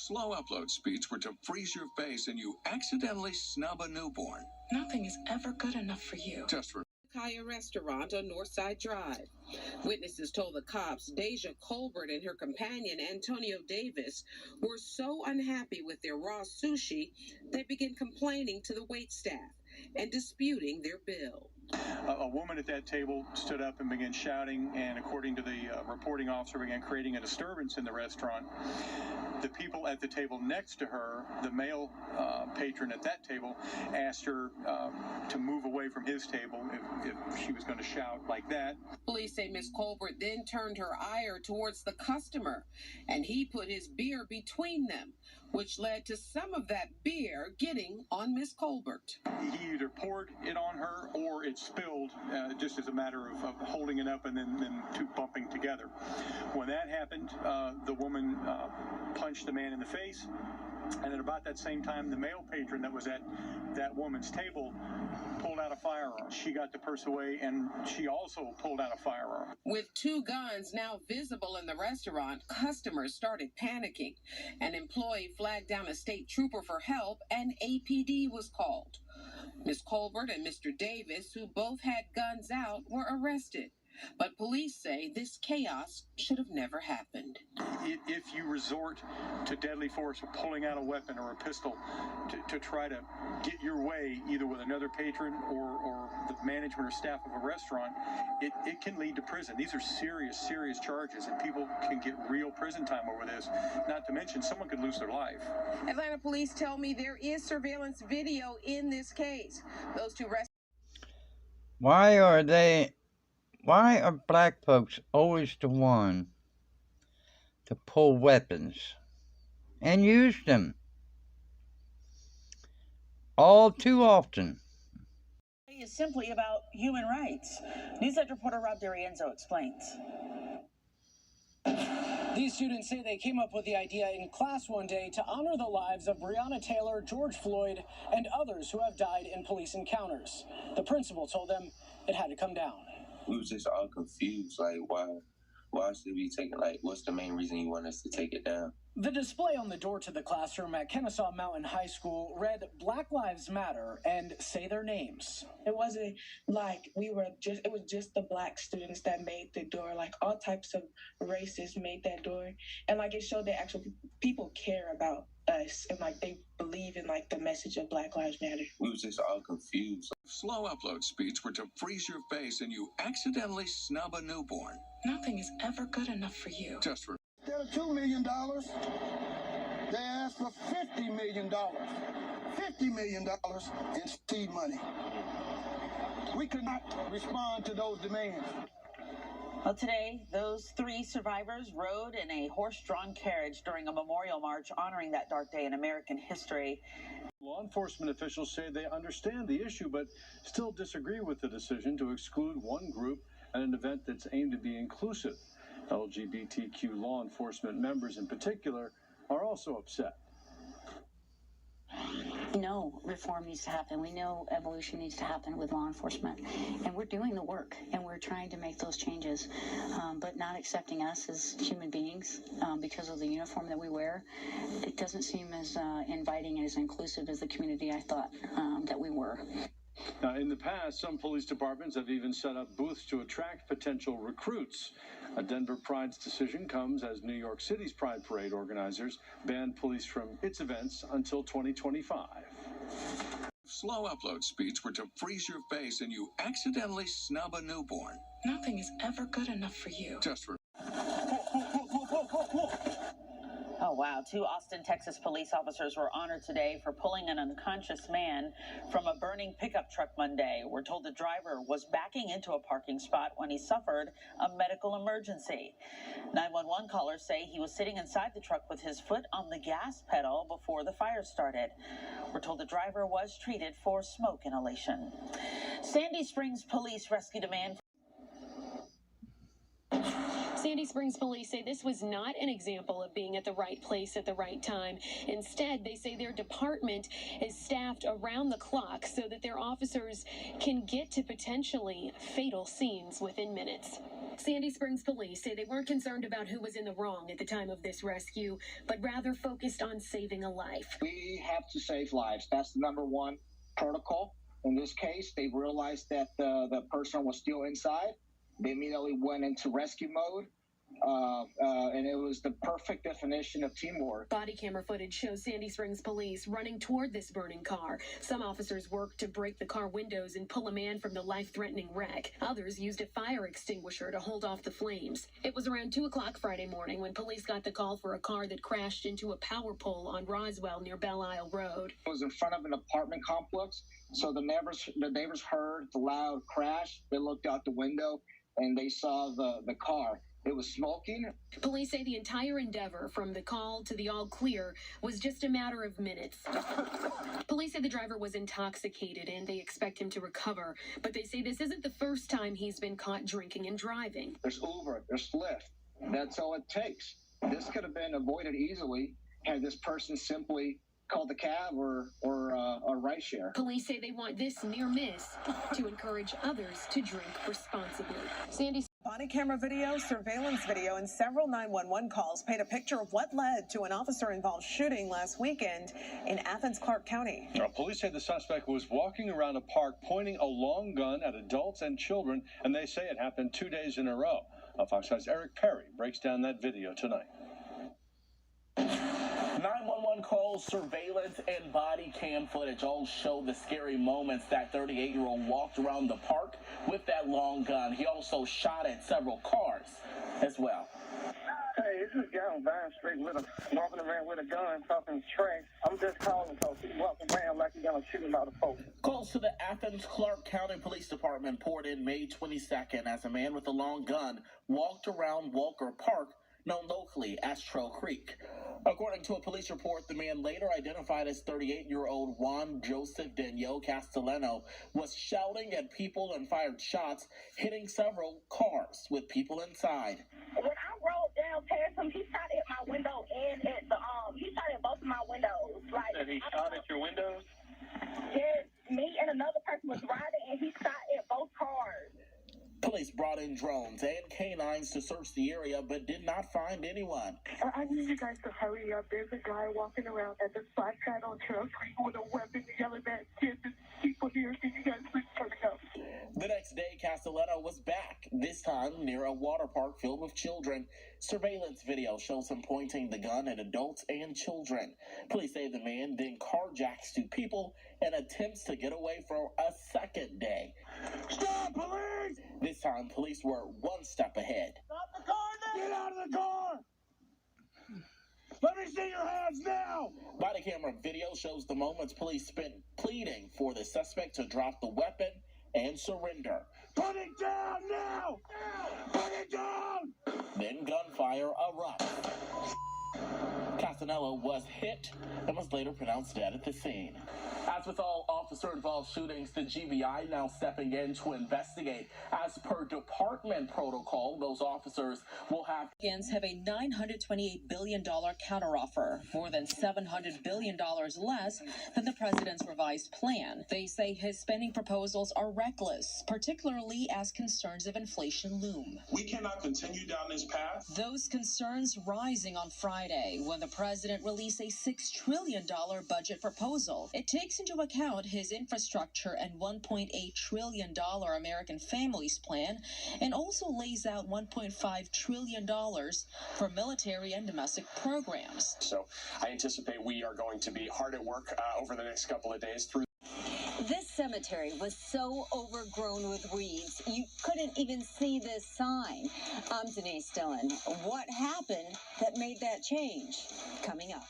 Slow upload speeds were to freeze your face and you accidentally snub a newborn. Nothing is ever good enough for you. Just for Kaya restaurant on Northside Drive. Witnesses told the cops Deja Colbert and her companion Antonio Davis were so unhappy with their raw sushi, they began complaining to the waitstaff and disputing their bill. A woman at that table stood up and began shouting, and according to the reporting officer, began creating a disturbance in the restaurant. The people at the table next to her, the male patron at that table, asked her to move away from his table if she was going to shout like that. Police say Miss Colbert then turned her ire towards the customer, and he put his beer between them, which led to some of that beer getting on Miss Colbert. He either poured it on her or it spilled, just as a matter of holding it up and then two bumping together. When that happened, the woman punched the man in the face, and at about that same time, the male patron that was at that woman's table pulled out a firearm. She got the purse away, and she also pulled out a firearm. With two guns now visible in the restaurant, customers started panicking. An employee flagged down a state trooper for help, and APD was called. Miss Colbert and Mr. Davis, who both had guns out, were arrested. But police say this chaos should have never happened. If you resort to deadly force or pulling out a weapon or a pistol to try to get your way, either with another patron or the management or staff of a restaurant, it can lead to prison. These are serious, serious charges, and people can get real prison time over this. Not to mention, someone could lose their life. Atlanta police tell me there is surveillance video in this case. Those two Why are black folks always the one to pull weapons and use them all too often? Is simply about human rights. Newsletter reporter Rob D'Arienzo explains. These students say they came up with the idea in class one day to honor the lives of Breonna Taylor, George Floyd, and others who have died in police encounters. The principal told them it had to come down. We was just all confused, like, why should we take it? Like, what's the main reason you want us to take it down? The display on the door to the classroom at Kennesaw Mountain High School read Black Lives Matter and say their names. It wasn't like it was just the black students that made the door. Like, all types of races made that door. And, like, it showed that actual people care about us and, like, they believe in, like, the message of Black Lives Matter. We was just all confused. slow upload speeds were to freeze your face and you accidentally snub a newborn. Nothing is ever good enough for you. Just for Instead of $2 million, they asked for $50 million. $50 million in seed money. We could not respond to those demands. Well, today, those three survivors rode in a horse-drawn carriage during a memorial march honoring that dark day in American history. Law enforcement officials say they understand the issue, but still disagree with the decision to exclude one group at an event that's aimed to be inclusive. LGBTQ law enforcement members in particular are also upset. We know reform needs to happen. We know evolution needs to happen with law enforcement. And we're doing the work, and we're trying to make those changes. But not accepting us as human beings because of the uniform that we wear, it doesn't seem as inviting and as inclusive as the community I thought that we were. Now, in the past, some police departments have even set up booths to attract potential recruits. A Denver Pride's decision comes as New York City's Pride Parade organizers banned police from its events until 2025. slow upload speeds were to freeze your face and you accidentally snub a newborn. Nothing is ever good enough for you. Just for Oh, wow. 2 Austin, Texas police officers were honored today for pulling an unconscious man from a burning pickup truck Monday. We're told the driver was backing into a parking spot when he suffered a medical emergency. 911 callers say he was sitting inside the truck with his foot on the gas pedal before the fire started. We're told the driver was treated for smoke inhalation. Sandy Springs police rescued a man. Sandy Springs police say this was not an example of being at the right place at the right time. Instead, they say their department is staffed around the clock so that their officers can get to potentially fatal scenes within minutes. Sandy Springs police say they weren't concerned about who was in the wrong at the time of this rescue, but rather focused on saving a life. We have to save lives. That's the number one protocol. In this case, they realized that the person was still inside. They immediately went into rescue mode. And it was the perfect definition of teamwork. Body camera footage shows Sandy Springs police running toward this burning car. Some officers worked to break the car windows and pull a man from the life-threatening wreck. Others used a fire extinguisher to hold off the flames. It was around 2 o'clock Friday morning when police got the call for a car that crashed into a power pole on Roswell near Belle Isle Road. It was in front of an apartment complex, so the neighbors heard the loud crash. They looked out the window and they saw the car. It was smoking. Police say the entire endeavor, from the call to the all clear, was just a matter of minutes. Police say the driver was intoxicated and they expect him to recover, but they say this isn't the first time he's been caught drinking and driving. There's Uber, there's Lyft. That's all it takes. This could have been avoided easily had this person simply called the cab or a ride share. Police say they want this near miss to encourage others to drink responsibly. Sandy. Body camera video, surveillance video, and several 911 calls paint a picture of what led to an officer-involved shooting last weekend in Athens, Clarke County. Police say the suspect was walking around a park pointing a long gun at adults and children, and they say it happened 2 days in a row. Fox 5's Eric Perry breaks down that video tonight. 911 calls, surveillance, and body cam footage all show the scary moments that 38-year-old walked around the park with that long gun. He also shot at several cars as well. Hey, this is a guy on Vine Street walking around with a gun, talking trash. I'm just calling because he's walking around like he's going to shoot a lot of folks. Calls to the Athens Clarke County Police Department poured in May 22nd as a man with a long gun walked around Walker Park, known locally as Trail Creek. According to a police report, the man, later identified as 38-year-old Juan Joseph Daniel Castellano, was shouting at people and fired shots, hitting several cars with people inside. When I rolled down past him, he shot at my window and at he shot at both of my windows. Like, Did he shot at your windows? Yes, me and another person was riding, and he shot at both cars. Police brought in drones and canines to search the area, but did not find anyone. I need you guys to hurry up. There's a guy walking around at the spot pad on Trail Creek with a weapon yelling at kids and people here. Can you guys please hurry up? The next day, Castellano was back, this time near a water park filled with children. Surveillance video shows him pointing the gun at adults and children. Police say the man then carjacks 2 people and attempts to get away for a second day. Stop, police! This time, police were one step ahead. Stop the car now! Get out of the car! Let me see your hands now! Body camera video shows the moments police spent pleading for the suspect to drop the weapon and surrender. Put it down now! Put it down! Then gunfire erupts. Castanello was hit and was later pronounced dead at the scene. As with all officer-involved shootings, the GBI now stepping in to investigate. As per department protocol, those officers will have We cannot continue down this path. Those concerns rising on Friday when the president released a $6 trillion budget proposal. It takes into account his infrastructure and $1.8 trillion American Families Plan, and also lays out $1.5 trillion for military and domestic programs. So I anticipate we are going to be hard at work over the next couple of days through. This cemetery was so overgrown with weeds, you couldn't even see this sign. I'm Denise Dillon. What happened that made that change? Coming up.